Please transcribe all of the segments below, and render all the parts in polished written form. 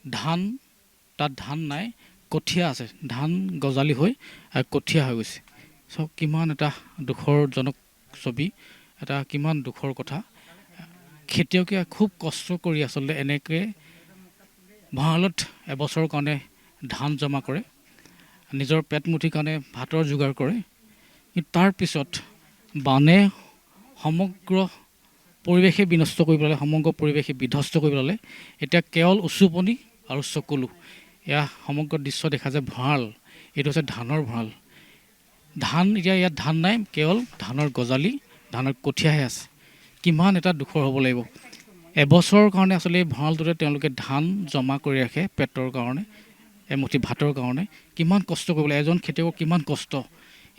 ধান তাত ধান নাই, কঠীয়া আছে, ধান গজালি হৈ কঠীয়া হৈ গৈছে। চাওক কিমান এটা দুখৰজনক ছবি, এটা কিমান দুখৰ কথা। খেতিয়কে খুব কষ্ট কৰি আচলতে এনেকৈ ভঁৰালত এবছৰৰ কাৰণে ধান জমা কৰে, নিজৰ পেটমুঠিৰ কাৰণে ভাতৰ যোগাৰ কৰে। কিন্তু তাৰপিছত বানে সমগ্ৰ পৰিৱেশে বিনষ্ট কৰি পেলালে, সমগ্ৰ পৰিৱেশে বিধ্বস্ত কৰি পেলালে। এতিয়া কেৱল উচুপনি আৰু চকুলো, এয়া সমগ্ৰ দৃশ্য দেখা যায়। ভঁৰাল, এইটো হৈছে ধানৰ ভঁৰাল। ধান এতিয়া ইয়াত ধান নাই, কেৱল ধানৰ গজালি, ধানৰ কঠীয়াহে আছে। কিমান এটা দুখৰ হ'ব লাগিব। এবছৰৰ কাৰণে আচলতে এই ভঁৰালটোতে তেওঁলোকে ধান জমা কৰি ৰাখে পেটৰ কাৰণে, এমুঠি ভাতৰ কাৰণে। কিমান কষ্ট কৰিব লাগে এজন খেতিয়কৰ, কিমান কষ্ট।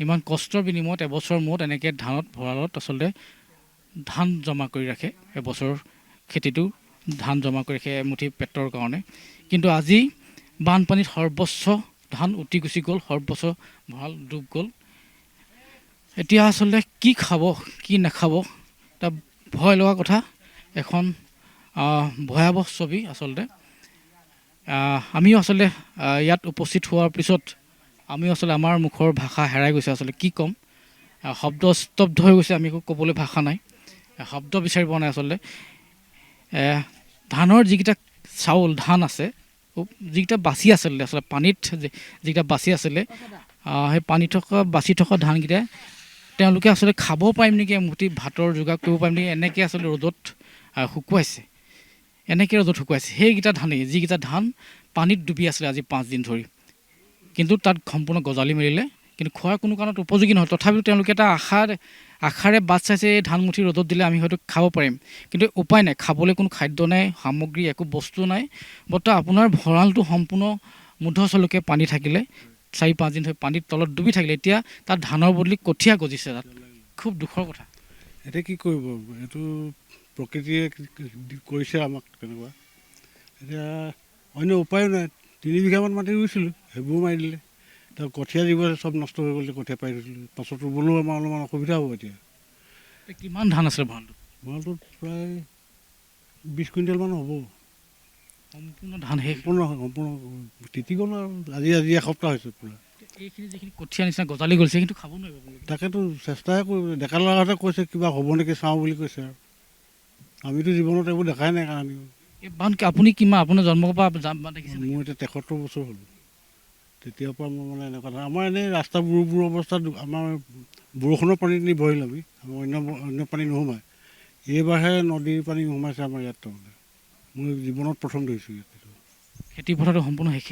ইমান কষ্টৰ বিনিময়ত এবছৰৰ মূৰত এনেকৈ ধানত ভঁৰালত আচলতে ধান জমা কৰি ৰাখে। এবছৰৰ খেতিটো ধান জমা কৰি ৰাখে এমুঠি পেটৰ কাৰণে। কিন্তু আজি বানপানীত সৰ্বস্ব ধান উটি গুচি গ'ল, সৰ্বস্ব ভঁৰাল ডুব গ'ল। এতিয়া আচলতে কি খাব, কি নাখাব, এটা ভয় লগা কথা। এখন ভয়াৱহ ছবি আচলতে। আমিও আচলতে ইয়াত উপস্থিত হোৱাৰ পিছত আমিও আচলতে আমাৰ মুখৰ ভাষা হেৰাই গৈছে। আচলতে কি ক'ম, শব্দ স্তব্ধ হৈ গৈছে, আমি একো ক'বলৈ ভাষা নাই, শব্দ বিচাৰি পোৱা নাই আচলতে। ধানৰ যিকেইটা চাউল ধান আছে, যিকেইটা বাচি আছিলে আচলতে পানীত, যিকেইটা বাচি আছিলে, সেই পানীত থকা বাচি থকা ধানকেইটা তেওঁলোকে আচলতে খাব পাৰিম নেকি, এমুঠি ভাতৰ যোগাৰ কৰিব পাৰিম নেকি, এনেকৈ আচলতে ৰ'দত শুকুৱাইছে, এনেকৈ ৰ'দত শুকুৱাইছে সেইকেইটা ধানেই, যিকেইটা ধান পানীত ডুবি আছিলে আজি 5 দিন ধৰি। কিন্তু তাত সম্পূৰ্ণ গজালি মেলিলে, কিন্তু খোৱাৰ কোনো কাৰণত উপযোগী নহয়। তথাপিও তেওঁলোকে এটা আশাৰে বাট চাইছে, এই ধানমুঠি ৰ'দত দিলে আমি হয়তো খাব পাৰিম। কিন্তু উপায় নাই, খাবলৈ কোনো খাদ্য নাই, সামগ্ৰী একো বস্তু নাই। বৰ্তমান আপোনাৰ ভঁৰালটো সম্পূৰ্ণ মূধচলকে পানী থাকিলে, 4-5 দিন ধৰি পানীৰ তলত ডুবি থাকিলে। এতিয়া তাত ধানৰ বদলি কঠীয়া গজিছে, তাত খুব দুখৰ কথা। এতিয়া কি কৰিব, এইটো প্ৰকৃতিয়ে কৰিছে আমাক তেনেকুৱা। এতিয়া অন্য উপায়ো নাই। 3 বিঘামান মাটি ৰুইছিলোঁ, সেইবোৰ মাৰি দিলে। তাৰ কঠীয়া যিবোৰ চব নষ্ট হৈ গ'ল, কঠীয়া পাৰি থৈছিলোঁ, পাছত ৰুবলৈও আমাৰ অলপমান অসুবিধা হ'ব। এতিয়া কিমান ধান আছিলে ভঁৰালটোত? ভঁৰালটোত প্ৰায় 20 কুইণ্টেলমান হ'ব। সম্পূৰ্ণ ধান শেষ, সম্পূৰ্ণ তিতি গ'ল আৰু আজি এসপ্তাহ হৈছে পূৰা। এইখিনি যিখিনি কঠীয়া নিচিনা গজালি গ'ল, সেইখিনি খাব নোৱাৰিব আপোনালোকে? তাকেতো চেষ্টাই কৰিব, ডেকা ল'ৰাহঁতে কৈছে কিবা হ'ব নেকি চাওঁ বুলি কৈছে। আৰু আমিতো জীৱনত এইবোৰ দেখাই নাই কাহানি। এই বান আপুনি কিমান, আপোনাৰ জন্মৰ পৰা দেখিছে? মোৰ এতিয়া 73 বছৰ হ'ল। তেতিয়াৰ পৰা মই মানে এনেকুৱা ধৰণৰ, আমাৰ এনেই ৰাস্তা বুৰ অৱস্থাত আমাৰ বৰষুণৰ পানী নিৰ্ভৰশীল আমি, আমাৰ অন্য পানী নোসোমায়। এইবাৰহে নদীৰ পানী সোমাইছে আমাৰ ইয়াত। তাৰমানে মই জীৱনত প্ৰথম ধৰিছোঁ ইয়াত। খেতি পথাৰটো সম্পূৰ্ণ শেষ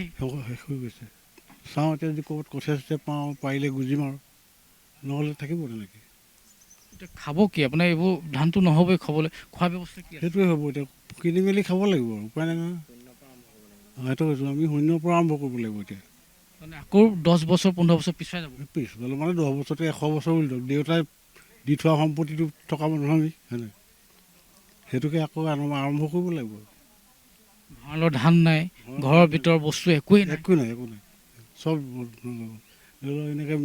হৈ গৈছে। চাওঁ এতিয়া যদি ক'ৰবাত কঠীয়া চঠীয়া পাওঁ, পাৰিলে গুজিম আৰু নহ'লে থাকিব তেনেকৈ। এতিয়া খাব কি আপোনাৰ? এইবোৰ ধানটো নহ'বই খাবলৈ, খোৱা ব্যৱস্থা কি? সেইটোৱে হ'ব, এতিয়া কিনি মেলি খাব লাগিব আৰু উপায় নাই নহয়। সেইটো কৈছোঁ, আমি শূন্যৰ পৰা আৰম্ভ কৰিব লাগিব এতিয়া। মানে আকৌ 10 বছৰ 15 বছৰ পিছুৱাই যাব। পিছফালে মানে 10 বছৰতে 100 বছৰ বুলি ধৰক, দেউতাই দি থোৱা সম্পত্তিটো থকা মানুহ আমি, হয়নে? সেইটোকে আকৌ আৰম্ভ কৰিব লাগিব। ভঁৰালৰ ধান নাই, ঘৰৰ ভিতৰৰ বস্তু একোৱেই নাই। একো নাই চব ধৰি লওক এনেকৈ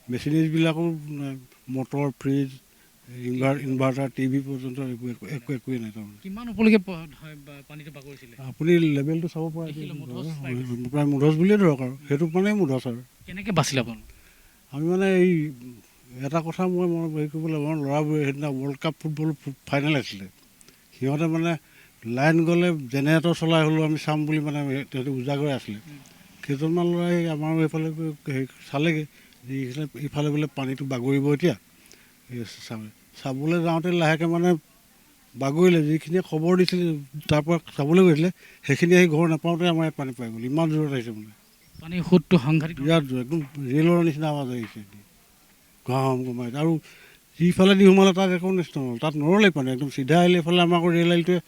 মেচিনেৰীবিলাকো নাই, মটৰ, ফ্ৰিজ, ইনভাৰ্টাৰ, টিভি পৰ্যন্ত একোৱেই নাই। তাৰমানে কিমান ওপৰলৈকে পানীটো বাগৰিছিলে? আপুনি লেভেলটো চাব পাৰে, প্ৰায় মুধচ বুলিয়ে ধৰক আৰু সেইটো মানে মুধচ। আৰু কেনেকৈ বাচিলে আপোনালোক? আমি মানে এই এটা কথা মই হেৰি কৰিব লাগিব, আমাৰ ল'ৰাবোৰে সেইদিনা ৱৰ্ল্ড কাপ ফুটবল ফাইনেল আছিলে, সিহঁতে মানে লাইন গ'লে জেনেৰেটৰ চলাই হ'লেও আমি চাম বুলি মানে সিহঁতে উজাগৰে আছিলে। কেইজনমান ল'ৰাই আমাৰ এইফালে হেৰি চালেগৈ, ইফালে বোলে পানীটো বাগৰিব এতিয়া। চাবলৈ যাওঁতে লাহেকৈ মানে বাগৰিলে, যিখিনিয়ে খবৰ দিছিলে তাৰপৰা চাবলৈ গৈছিলে, সেইখিনি আহি ঘৰ নাপাওঁতে আমাৰ ইয়াত পানী পাই গ'ল। ইমান জোৰত আহিছে মানে পানীৰ সোঁতটো সাংঘাতিক, বিৰাট জোৰ, একদম ৰেলৰ নিচিনা আৱাজ আহিছে, গমাইছে। আৰু যিফালেদি সোমালে তাত একো নিচিনা নহ'ল, তাত নৰলেই পানী, একদম চিধা আহিলে। এইফালে আমাৰ আকৌ ৰেল লাইনটোৱে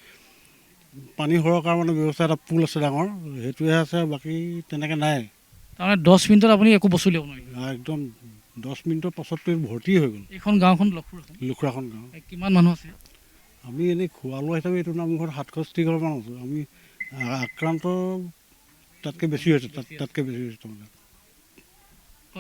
পানী সৰকাৰ মানে ব্যৱস্থা, এটা পুল আছে ডাঙৰ, সেইটোৱে আছে, বাকী তেনেকৈ নাই। তাৰমানে 10 মিনিটত আপুনি একো বস্তু উলিয়াব নোৱাৰিব? একদম 10 মিনিটৰ পাছততো ভৰ্তি হৈ গ'ল। এইখন গাঁওখন লুখুৰাখন গাঁও। কিমান মানুহ আছে? আমি এনেই খোৱা লোৱা হিচাপে এইটো নামঘৰত 67 ঘৰমান আছোঁ। আমি আক্ৰান্ত তাতকৈ বেছি হৈছে, তাতকৈ বেছি হৈছে তাৰমানে।